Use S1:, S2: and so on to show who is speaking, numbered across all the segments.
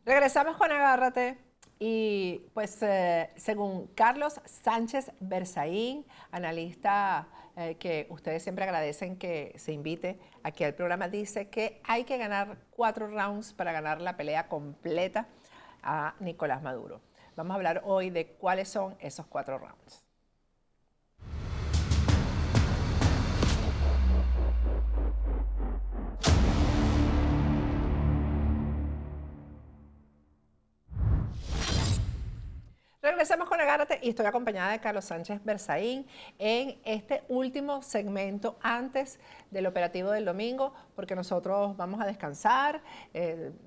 S1: Regresamos con Agárrate y pues según Carlos Sánchez Berzaín, analista que ustedes siempre agradecen que se invite aquí al programa, dice que hay que ganar 4 rounds para ganar la pelea completa a Nicolás Maduro. Vamos a hablar hoy de cuáles son esos 4 rounds. Regresamos con Agárrate y estoy acompañada de Carlos Sánchez Berzaín en este último segmento antes del operativo del domingo, porque nosotros vamos a descansar,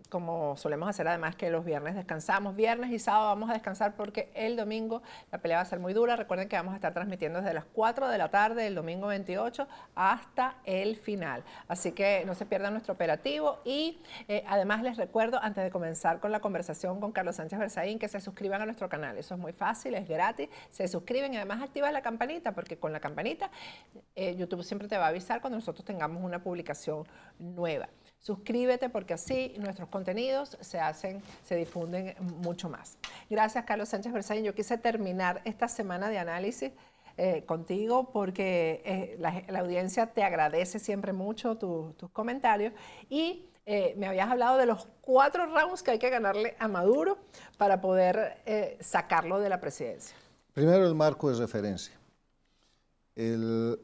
S1: como solemos hacer además que los viernes descansamos. Viernes y sábado vamos a descansar porque el domingo la pelea va a ser muy dura. Recuerden que vamos a estar transmitiendo desde las 4 de la tarde del domingo 28 hasta el final. Así que no se pierdan nuestro operativo y además les recuerdo, antes de comenzar con la conversación con Carlos Sánchez Berzaín, que se suscriban a nuestro canal. Eso es muy fácil, es gratis, se suscriben y además activan la campanita, porque con la campanita YouTube siempre te va a avisar cuando nosotros tengamos una publicación nueva. Suscríbete porque así nuestros contenidos se difunden mucho más. Gracias, Carlos Sánchez Berzaín. Yo quise terminar esta semana de análisis contigo porque la audiencia te agradece siempre mucho tus comentarios y me habías hablado de los 4 rounds que hay que ganarle a Maduro para poder sacarlo de la presidencia.
S2: Primero, el marco de referencia. El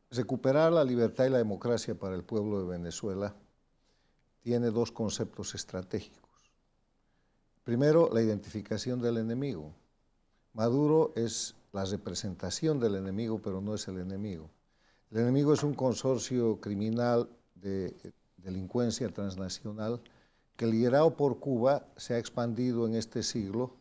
S2: recuperar la libertad y la democracia para el pueblo de Venezuela tiene 2 conceptos estratégicos. Primero, la identificación del enemigo. Maduro es la representación del enemigo, pero no es el enemigo. El enemigo es un consorcio criminal de delincuencia transnacional que, liderado por Cuba, se ha expandido en este siglo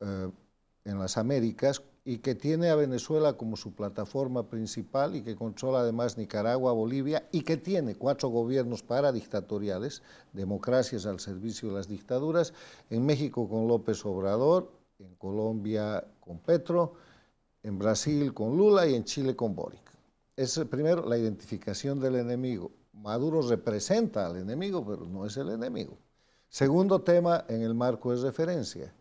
S2: en las Américas y que tiene a Venezuela como su plataforma principal y que controla además Nicaragua, Bolivia y que tiene 4 gobiernos paradictatoriales, democracias al servicio de las dictaduras, en México con López Obrador, en Colombia con Petro, en Brasil con Lula y en Chile con Boric. Es primero la identificación del enemigo. Maduro representa al enemigo, pero no es el enemigo. Segundo tema en el marco de referencia.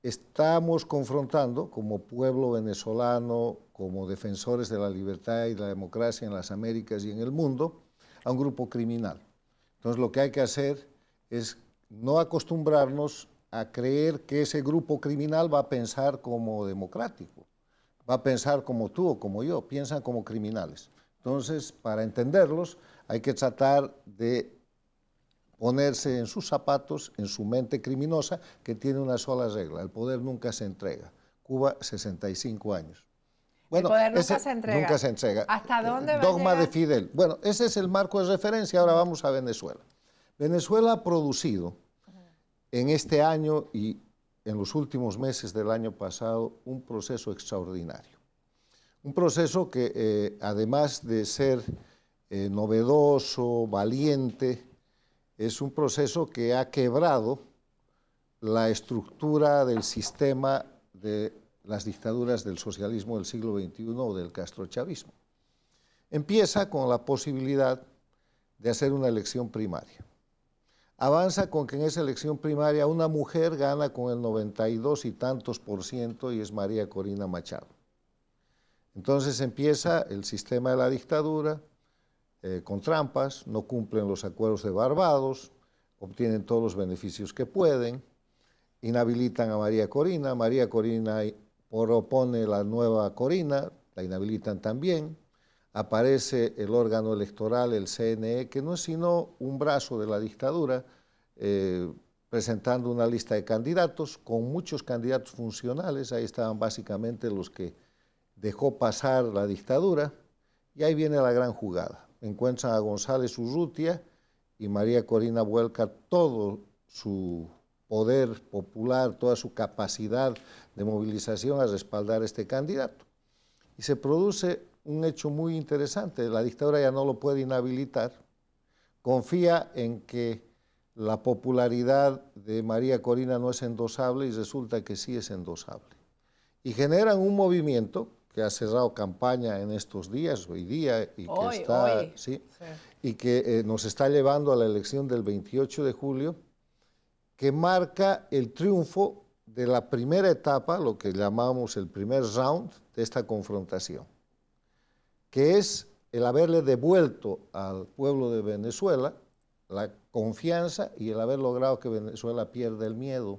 S2: Estamos confrontando como pueblo venezolano, como defensores de la libertad y la democracia en las Américas y en el mundo, a un grupo criminal. Entonces lo que hay que hacer es no acostumbrarnos a creer que ese grupo criminal va a pensar como democrático, va a pensar como tú o como yo, piensan como criminales. Entonces, para entenderlos, hay que tratar de ponerse en sus zapatos, en su mente criminosa, que tiene una sola regla: el poder nunca se entrega. Cuba, 65 años. Bueno,
S1: el poder nunca se entrega.
S2: Nunca se entrega.
S1: ¿Hasta dónde va
S2: Dogma
S1: a llegar?
S2: de Fidel. Bueno, ese es el marco de referencia. Ahora vamos a Venezuela. Venezuela ha producido en este año y en los últimos meses del año pasado un proceso extraordinario. Un proceso que, además de ser novedoso, valiente, es un proceso que ha quebrado la estructura del sistema de las dictaduras del socialismo del siglo XXI o del castrochavismo. Empieza con la posibilidad de hacer una elección primaria. Avanza con que en esa elección primaria una mujer gana con el 92 y tantos % y es María Corina Machado. Entonces empieza el sistema de la dictadura con trampas, no cumplen los acuerdos de Barbados, obtienen todos los beneficios que pueden, inhabilitan a María Corina propone la nueva Corina, la inhabilitan también, aparece el órgano electoral, el CNE, que no es sino un brazo de la dictadura, presentando una lista de candidatos, con muchos candidatos funcionales. Ahí estaban básicamente los que dejó pasar la dictadura, y ahí viene la gran jugada. Encuentran a González Urrutia y María Corina vuelca todo su poder popular, toda su capacidad de movilización a respaldar a este candidato. Y se produce un hecho muy interesante: la dictadura ya no lo puede inhabilitar, confía en que la popularidad de María Corina no es endosable y resulta que sí es endosable. Y generan un movimiento que ha cerrado campaña en estos días, hoy día, y que nos está llevando a la elección del 28 de julio, que marca el triunfo de la primera etapa, lo que llamamos el primer round de esta confrontación, que es el haberle devuelto al pueblo de Venezuela la confianza y el haber logrado que Venezuela pierda el miedo.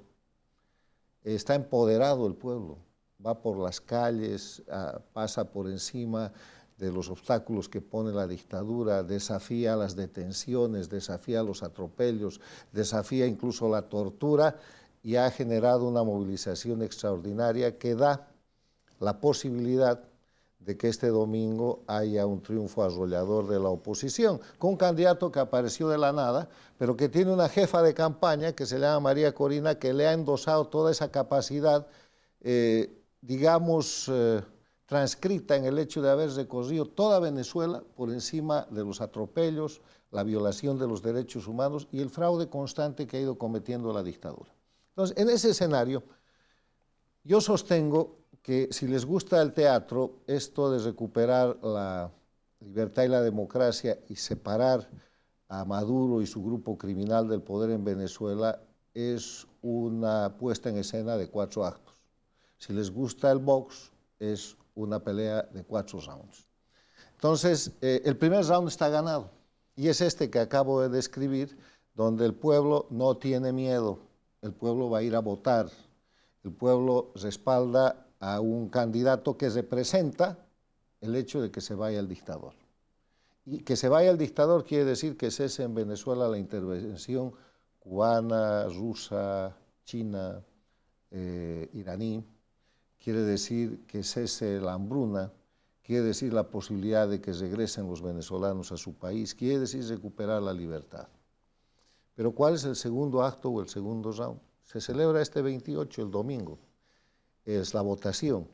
S2: Está empoderado el pueblo, va por las calles, pasa por encima de los obstáculos que pone la dictadura, desafía las detenciones, desafía los atropellos, desafía incluso la tortura y ha generado una movilización extraordinaria que da la posibilidad de que este domingo haya un triunfo arrollador de la oposición, con un candidato que apareció de la nada, pero que tiene una jefa de campaña que se llama María Corina, que le ha endosado toda esa capacidad, transcrita en el hecho de haber recorrido toda Venezuela por encima de los atropellos, la violación de los derechos humanos y el fraude constante que ha ido cometiendo la dictadura. Entonces, en ese escenario, yo sostengo que si les gusta el teatro, esto de recuperar la libertad y la democracia y separar a Maduro y su grupo criminal del poder en Venezuela es una puesta en escena de 4 actos. Si les gusta el box, es una pelea de 4 rounds. Entonces, el primer round está ganado y es este que acabo de describir, donde el pueblo no tiene miedo, el pueblo va a ir a votar, el pueblo respalda a un candidato que representa el hecho de que se vaya el dictador. Y que se vaya el dictador quiere decir que cese en Venezuela la intervención cubana, rusa, china, iraní, quiere decir que cese la hambruna, quiere decir la posibilidad de que regresen los venezolanos a su país, quiere decir recuperar la libertad. Pero ¿cuál es el segundo acto o el segundo round? Se celebra este 28, el domingo. Es la votación.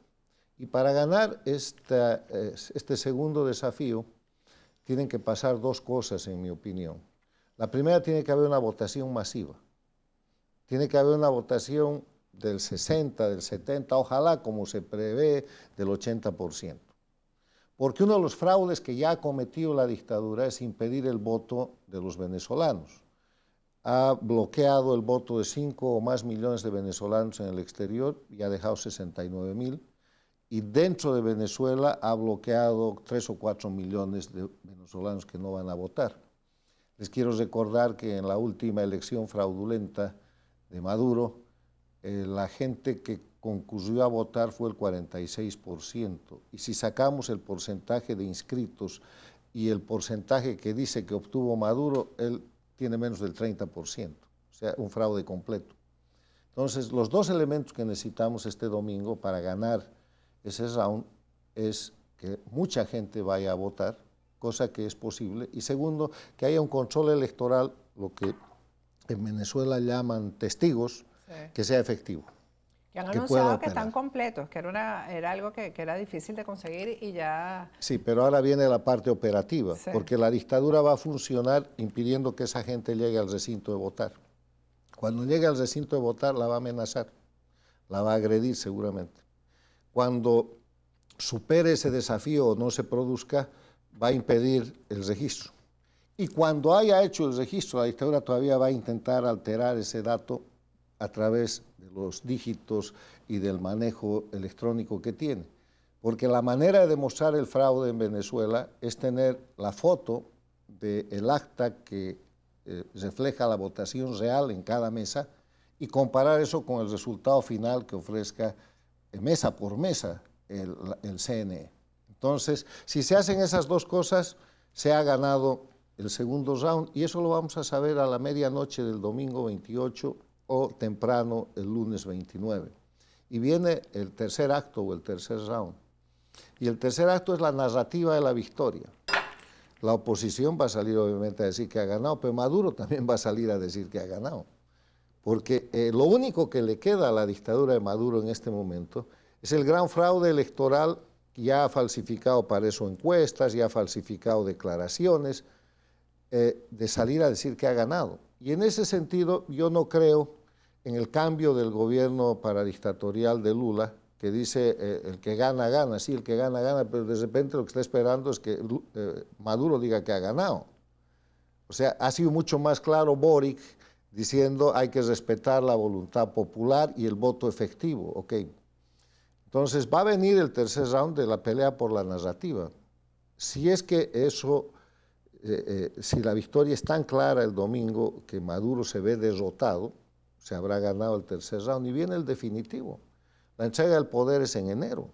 S2: Y para ganar este segundo desafío tienen que pasar 2 cosas, en mi opinión. La primera, tiene que haber una votación masiva. Tiene que haber una votación del 60, del 70, ojalá, como se prevé, del 80%. Porque uno de los fraudes que ya ha cometido la dictadura es impedir el voto de los venezolanos. Ha bloqueado el voto de 5 o más millones de venezolanos en el exterior y ha dejado 69.000. Y dentro de Venezuela ha bloqueado 3 o 4 millones de venezolanos que no van a votar. Les quiero recordar que en la última elección fraudulenta de Maduro, la gente que concurrió a votar fue el 46%. Y si sacamos el porcentaje de inscritos y el porcentaje que dice que obtuvo Maduro, él tiene menos del 30%, o sea, un fraude completo. Entonces, los 2 elementos que necesitamos este domingo para ganar ese round es que mucha gente vaya a votar, cosa que es posible, y segundo, que haya un control electoral, lo que en Venezuela llaman testigos, sí, que sea efectivo.
S1: Que han anunciado que están completos, que era algo que era difícil de conseguir y ya...
S2: Sí, pero ahora viene la parte operativa, sí, porque la dictadura va a funcionar impidiendo que esa gente llegue al recinto de votar. Cuando llegue al recinto de votar la va a amenazar, la va a agredir seguramente. Cuando supere ese desafío o no se produzca, va a impedir el registro. Y cuando haya hecho el registro, la dictadura todavía va a intentar alterar ese dato a través de los dígitos y del manejo electrónico que tiene. Porque la manera de demostrar el fraude en Venezuela es tener la foto del acta que refleja la votación real en cada mesa y comparar eso con el resultado final que ofrezca mesa por mesa el CNE. Entonces, si se hacen esas 2 cosas, se ha ganado el segundo round y eso lo vamos a saber a la medianoche del domingo 28 o temprano el lunes 29. Y viene el tercer acto o el tercer round. Y el tercer acto es la narrativa de la victoria. La oposición va a salir obviamente a decir que ha ganado, pero Maduro también va a salir a decir que ha ganado. Porque lo único que le queda a la dictadura de Maduro en este momento es el gran fraude electoral. Ya ha falsificado para eso encuestas, ya ha falsificado declaraciones, de salir a decir que ha ganado. Y en ese sentido yo no creo en el cambio del gobierno paradictatorial de Lula, que dice el que gana, gana, sí, el que gana, gana, pero de repente lo que está esperando es que Maduro diga que ha ganado. O sea, ha sido mucho más claro Boric diciendo hay que respetar la voluntad popular y el voto efectivo. Ok. Entonces va a venir el tercer round de la pelea por la narrativa. Si es que eso, si la victoria es tan clara el domingo que Maduro se ve derrotado, se habrá ganado el tercer round y viene el definitivo. La entrega del poder es en enero.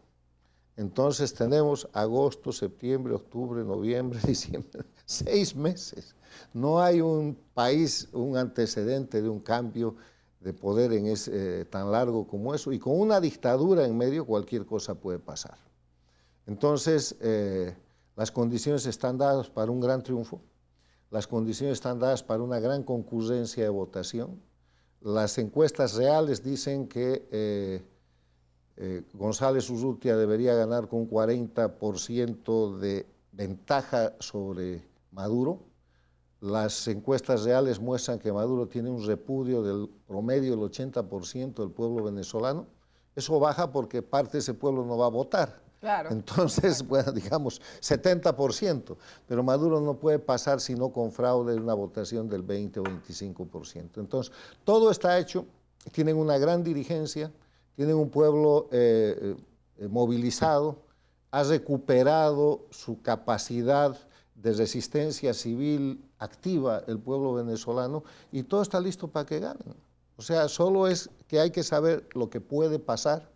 S2: Entonces tenemos agosto, septiembre, octubre, noviembre, diciembre, 6 meses. No hay un país, un antecedente de un cambio de poder tan largo como eso, y con una dictadura en medio cualquier cosa puede pasar. Entonces, las condiciones están dadas para un gran triunfo, las condiciones están dadas para una gran concurrencia de votación. Las encuestas reales dicen que González Urrutia debería ganar con un 40% de ventaja sobre Maduro. Las encuestas reales muestran que Maduro tiene un repudio del promedio del 80% del pueblo venezolano. Eso baja porque parte de ese pueblo no va a votar.
S1: Claro.
S2: Entonces, bueno, digamos 70%, pero Maduro no puede pasar sino con fraude de una votación del 20 o 25%. Entonces, todo está hecho, tienen una gran dirigencia, tienen un pueblo movilizado, ha recuperado su capacidad de resistencia civil activa el pueblo venezolano y todo está listo para que ganen. O sea, solo es que hay que saber lo que puede pasar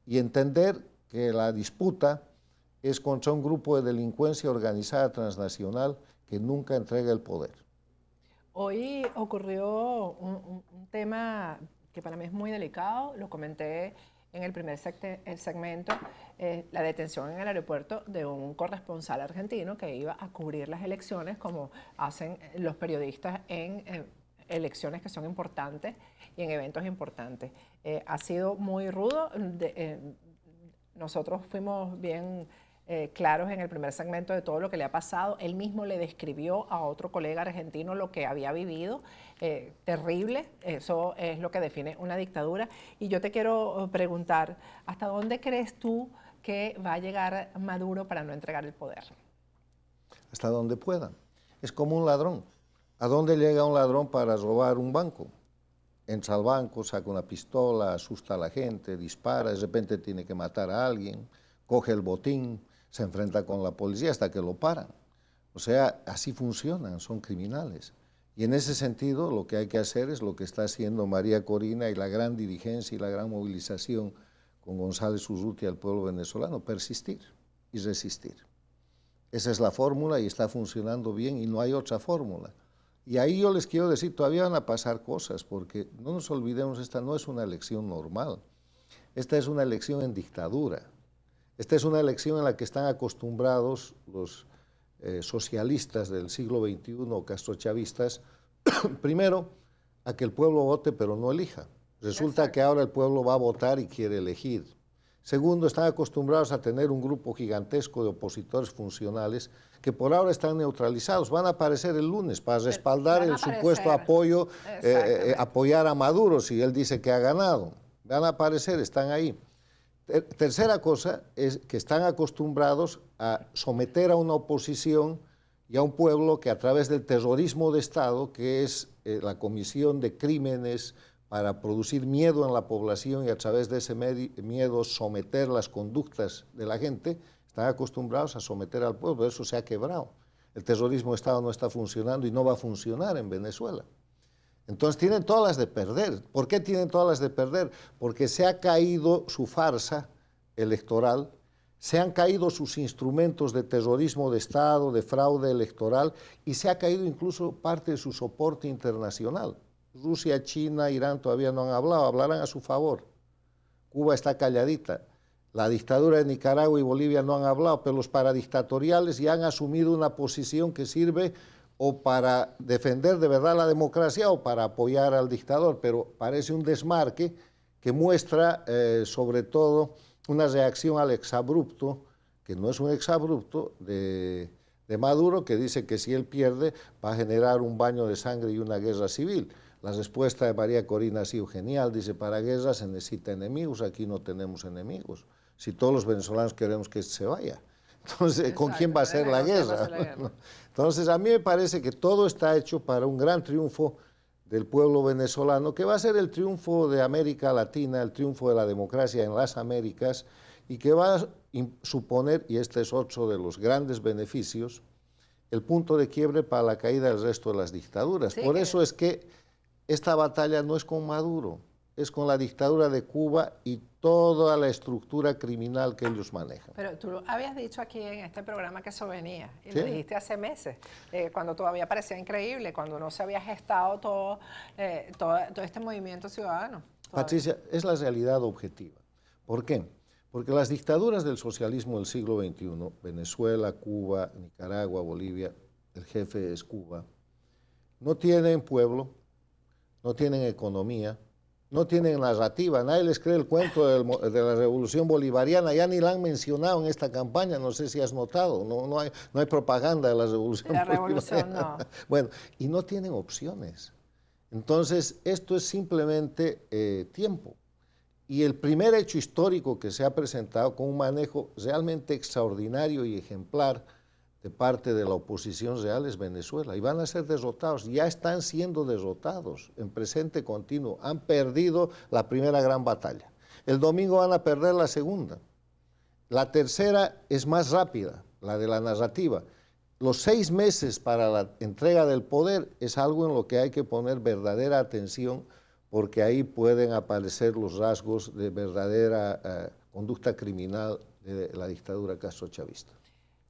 S2: y entender que la disputa es contra un grupo de delincuencia organizada transnacional que nunca entrega el poder.
S1: Hoy ocurrió un tema que para mí es muy delicado, lo comenté en el primer segmento, la detención en el aeropuerto de un corresponsal argentino que iba a cubrir las elecciones como hacen los periodistas en elecciones que son importantes y en eventos importantes. Ha sido muy rudo. Nosotros fuimos bien claros en el primer segmento de todo lo que le ha pasado. Él mismo le describió a otro colega argentino lo que había vivido. Terrible, eso es lo que define una dictadura. Y yo te quiero preguntar, ¿hasta dónde crees tú que va a llegar Maduro para no entregar el poder?
S2: Hasta donde pueda. Es como un ladrón. ¿A dónde llega un ladrón para robar un banco? Entra al banco, saca una pistola, asusta a la gente, dispara, de repente tiene que matar a alguien, coge el botín, se enfrenta con la policía hasta que lo paran. O sea, así funcionan, son criminales. Y en ese sentido lo que hay que hacer es lo que está haciendo María Corina y la gran dirigencia y la gran movilización con González Urrutia al pueblo venezolano, persistir y resistir. Esa es la fórmula y está funcionando bien y no hay otra fórmula. Y ahí yo les quiero decir, todavía van a pasar cosas, porque no nos olvidemos, esta no es una elección normal. Esta es una elección en dictadura. Esta es una elección en la que están acostumbrados los socialistas del siglo XXI, castrochavistas, primero, a que el pueblo vote pero no elija. Resulta que ahora el pueblo va a votar y quiere elegir. Segundo, están acostumbrados a tener un grupo gigantesco de opositores funcionales que por ahora están neutralizados. Van a aparecer el lunes para respaldar el supuesto apoyo, apoyar a Maduro si él dice que ha ganado. Van a aparecer, están ahí. Tercera cosa es que están acostumbrados a someter a una oposición y a un pueblo que a través del terrorismo de Estado, que es la comisión de crímenes para producir miedo en la población y a través de ese miedo someter las conductas de la gente, están acostumbrados a someter al pueblo. Eso se ha quebrado. El terrorismo de Estado no está funcionando y no va a funcionar en Venezuela. Entonces tienen todas las de perder. ¿Por qué tienen todas las de perder? Porque se ha caído su farsa electoral, se han caído sus instrumentos de terrorismo de Estado, de fraude electoral, y se ha caído incluso parte de su soporte internacional. Rusia, China, Irán todavía no han hablado, hablarán a su favor. Cuba está calladita. La dictadura de Nicaragua y Bolivia no han hablado, pero los paradictatoriales ya han asumido una posición que sirve o para defender de verdad la democracia o para apoyar al dictador, pero parece un desmarque que muestra sobre todo una reacción al exabrupto, que no es un exabrupto, de Maduro, que dice que si él pierde va a generar un baño de sangre y una guerra civil. La respuesta de María Corina ha sido genial, dice, para guerra se necesita enemigos, aquí no tenemos enemigos. Si todos los venezolanos queremos que se vaya, entonces, ¿con quién va a ser la guerra? Entonces, a mí me parece que todo está hecho para un gran triunfo del pueblo venezolano, que va a ser el triunfo de América Latina, el triunfo de la democracia en las Américas, y que va a suponer, y este es otro de los grandes beneficios, el punto de quiebre para la caída del resto de las dictaduras.
S1: Sí,
S2: Por eso es que esta batalla no es con Maduro, es con la dictadura de Cuba y toda la estructura criminal que ellos manejan.
S1: Pero tú habías dicho aquí en este programa que eso venía, y
S2: Sí.
S1: lo dijiste hace meses, cuando todavía parecía increíble, cuando no se había gestado todo este movimiento ciudadano. Todavía.
S2: Patricia, es la realidad objetiva. ¿Por qué? Porque las dictaduras del socialismo del siglo XXI, Venezuela, Cuba, Nicaragua, Bolivia, el jefe es Cuba, no tienen pueblo, no tienen economía, no tienen narrativa, nadie les cree el cuento de la revolución bolivariana, ya ni la han mencionado en esta campaña, no sé si has notado, no hay propaganda de la revolución
S1: La
S2: bolivariana.
S1: revolución no.
S2: Bueno, y no tienen opciones. Entonces, esto es simplemente tiempo. Y el primer hecho histórico que se ha presentado con un manejo realmente extraordinario y ejemplar de parte de la oposición real es Venezuela. Y van a ser derrotados, ya están siendo derrotados en presente continuo. Han perdido la primera gran batalla. El domingo van a perder la segunda. La tercera es más rápida, la de la narrativa. Los 6 meses para la entrega del poder es algo en lo que hay que poner verdadera atención, porque ahí pueden aparecer los rasgos de verdadera conducta criminal de la dictadura castrochavista.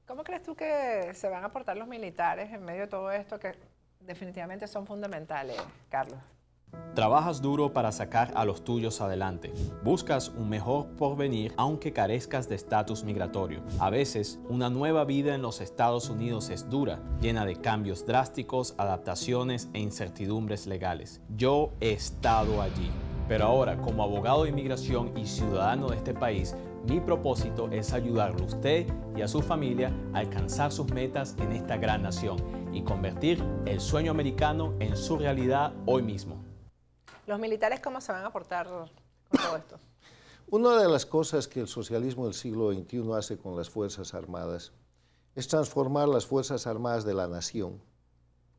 S1: ¿Cómo crees tú que se van a portar los militares en medio de todo esto que definitivamente son fundamentales, Carlos?
S3: Trabajas duro para sacar a los tuyos adelante. Buscas un mejor porvenir aunque carezcas de estatus migratorio. A veces, una nueva vida en los Estados Unidos es dura, llena de cambios drásticos, adaptaciones e incertidumbres legales. Yo he estado allí. Pero ahora, como abogado de inmigración y ciudadano de este país, mi propósito es ayudarlo a usted y a su familia a alcanzar sus metas en esta gran nación y convertir el sueño americano en su realidad hoy mismo.
S1: ¿Los militares cómo se van a portar con todo esto?
S2: Una de las cosas que el socialismo del siglo XXI hace con las Fuerzas Armadas es transformar las Fuerzas Armadas de la nación,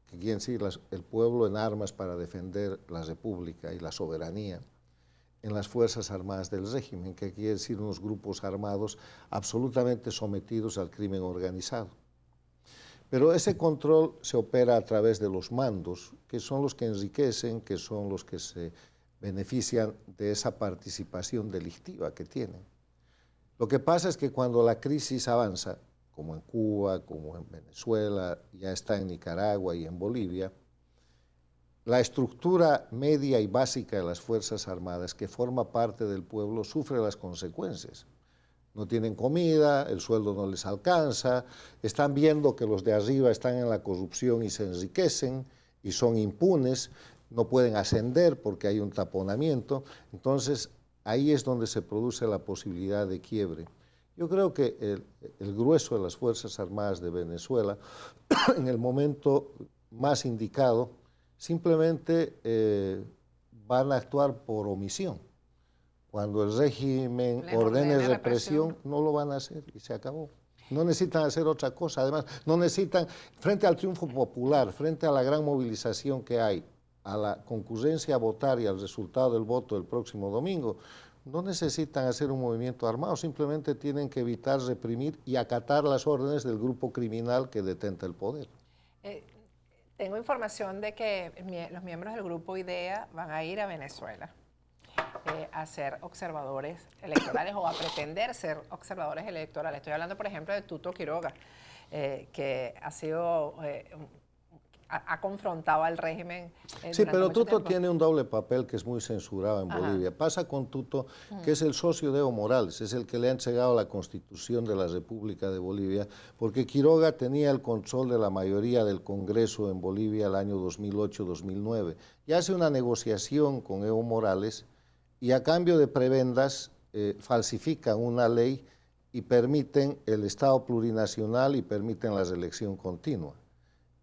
S2: que quieren decir el pueblo en armas para defender la república y la soberanía, en las Fuerzas Armadas del régimen, que quiere decir unos grupos armados absolutamente sometidos al crimen organizado. Pero ese control se opera a través de los mandos, que son los que enriquecen, que son los que se benefician de esa participación delictiva que tienen. Lo que pasa es que cuando la crisis avanza, como en Cuba, como en Venezuela, ya está en Nicaragua y en Bolivia, la estructura media y básica de las Fuerzas Armadas, que forma parte del pueblo, sufre las consecuencias. No tienen comida, el sueldo no les alcanza, están viendo que los de arriba están en la corrupción y se enriquecen y son impunes, no pueden ascender porque hay un taponamiento. Entonces, ahí es donde se produce la posibilidad de quiebre. Yo creo que el grueso de las Fuerzas Armadas de Venezuela, en el momento más indicado, simplemente van a actuar por omisión. Cuando el régimen ordene represión, no lo van a hacer y se acabó. No necesitan hacer otra cosa. Además, no necesitan, frente al triunfo popular, frente a la gran movilización que hay, a la concurrencia a votar y al resultado del voto el próximo domingo, no necesitan hacer un movimiento armado, simplemente tienen que evitar reprimir y acatar las órdenes del grupo criminal que detenta el poder.
S1: Tengo información de que los miembros del grupo IDEA van a ir a Venezuela a ser observadores electorales o a pretender ser observadores electorales. Estoy hablando, por ejemplo, de Tuto Quiroga, que ha sido... ha confrontado al régimen.
S2: Sí, pero Tuto
S1: tiempo.
S2: tiene un doble papel que es muy censurado en Bolivia. Pasa con Tuto, que es el socio de Evo Morales, es el que le ha entregado la Constitución de la República de Bolivia, porque Quiroga tenía el control de la mayoría del Congreso en Bolivia el año 2008-2009. Y hace una negociación con Evo Morales y a cambio de prebendas falsifican una ley y permiten el Estado plurinacional y permiten la reelección continua.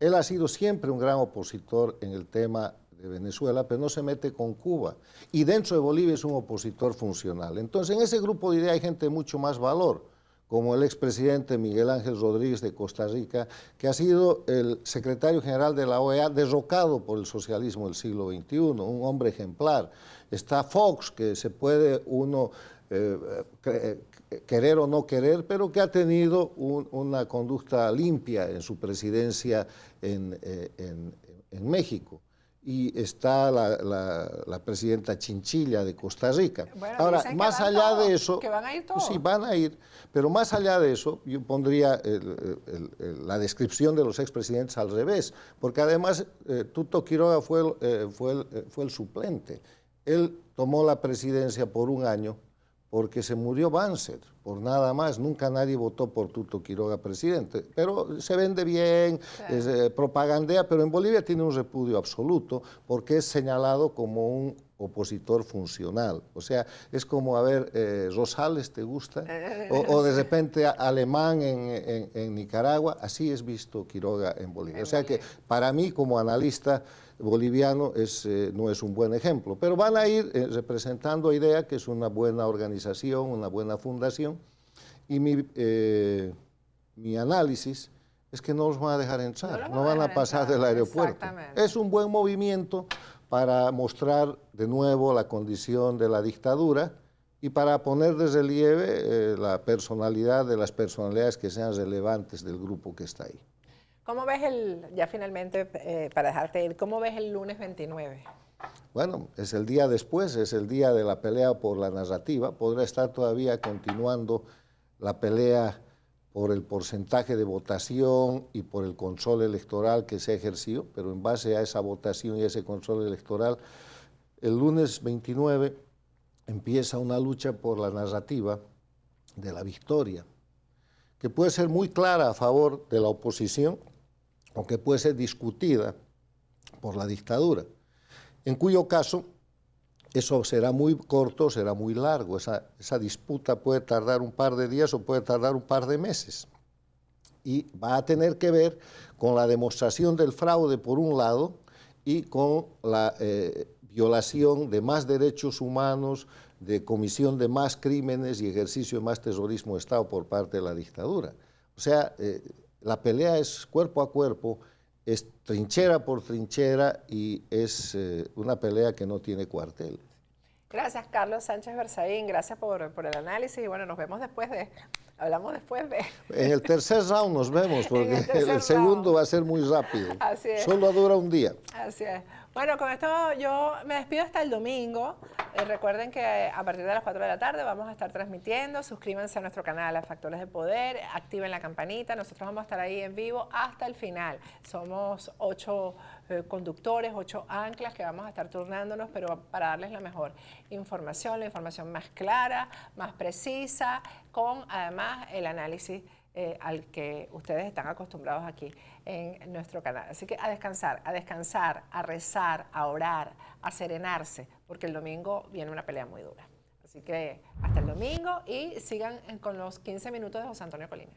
S2: Él ha sido siempre un gran opositor en el tema de Venezuela, pero no se mete con Cuba. Y dentro de Bolivia es un opositor funcional. Entonces, en ese grupo de ideas hay gente de mucho más valor, como el expresidente Miguel Ángel Rodríguez de Costa Rica, que ha sido el secretario general de la OEA, derrocado por el socialismo del siglo XXI, un hombre ejemplar. Está Fox, que se puede uno querer o no querer, pero que ha tenido una conducta limpia en su presidencia en México. Y está la presidenta Chinchilla de Costa Rica.
S1: Bueno,
S2: ahora, más allá
S1: todos,
S2: de eso...
S1: que van a ir todos.
S2: Sí, van a ir, pero más allá de eso, yo pondría la descripción de los expresidentes al revés, porque además Tuto Quiroga fue el suplente. Él tomó la presidencia por un año porque se murió Banzer, por nada más. Nunca nadie votó por Tuto Quiroga presidente, pero se vende bien, claro. Propagandea, pero en Bolivia tiene un repudio absoluto porque es señalado como un opositor funcional. O sea, es como, a ver, Rosales, ¿te gusta? O de repente Alemán en Nicaragua, así es visto Quiroga en Bolivia. O sea que para mí, como analista boliviano, no es un buen ejemplo, pero van a ir representando a IDEA, que es una buena organización, una buena fundación, y mi análisis es que no los van a dejar entrar, no van a pasar del aeropuerto. Es un buen movimiento para mostrar de nuevo la condición de la dictadura y para poner de relieve la personalidad de las personalidades que sean relevantes del grupo que está ahí.
S1: ¿Cómo ves ya finalmente, para dejarte ir, cómo ves el lunes 29?
S2: Bueno, es el día después, es el día de la pelea por la narrativa. Podrá estar todavía continuando la pelea por el porcentaje de votación y por el control electoral que se ha ejercido, pero en base a esa votación y ese control electoral, el lunes 29 empieza una lucha por la narrativa de la victoria, que puede ser muy clara a favor de la oposición o que puede ser discutida por la dictadura, en cuyo caso eso será muy corto, será muy largo. Esa disputa puede tardar un par de días o puede tardar un par de meses. Y va a tener que ver con la demostración del fraude, por un lado, y con la violación de más derechos humanos, de comisión de más crímenes y ejercicio de más terrorismo de Estado por parte de la dictadura. O sea, la pelea es cuerpo a cuerpo, es trinchera por trinchera y es una pelea que no tiene cuartel.
S1: Gracias, Carlos Sánchez Berzaín, gracias por el análisis y bueno, nos vemos hablamos después de...
S2: En el tercer round nos vemos, porque el segundo va a ser muy rápido.
S1: Así es.
S2: Solo dura un día.
S1: Así es. Bueno, con esto yo me despido hasta el domingo. Recuerden que a partir de las 4 de la tarde vamos a estar transmitiendo. Suscríbanse a nuestro canal, a Factores de Poder, activen la campanita. Nosotros vamos a estar ahí en vivo hasta el final. Somos 8 conductores, 8 anclas que vamos a estar turnándonos, pero para darles la mejor información, la información más clara, más precisa, con además el análisis al que ustedes están acostumbrados aquí en nuestro canal. Así que a descansar, a rezar, a orar, a serenarse, porque el domingo viene una pelea muy dura. Así que hasta el domingo y sigan con los 15 minutos de José Antonio Colina.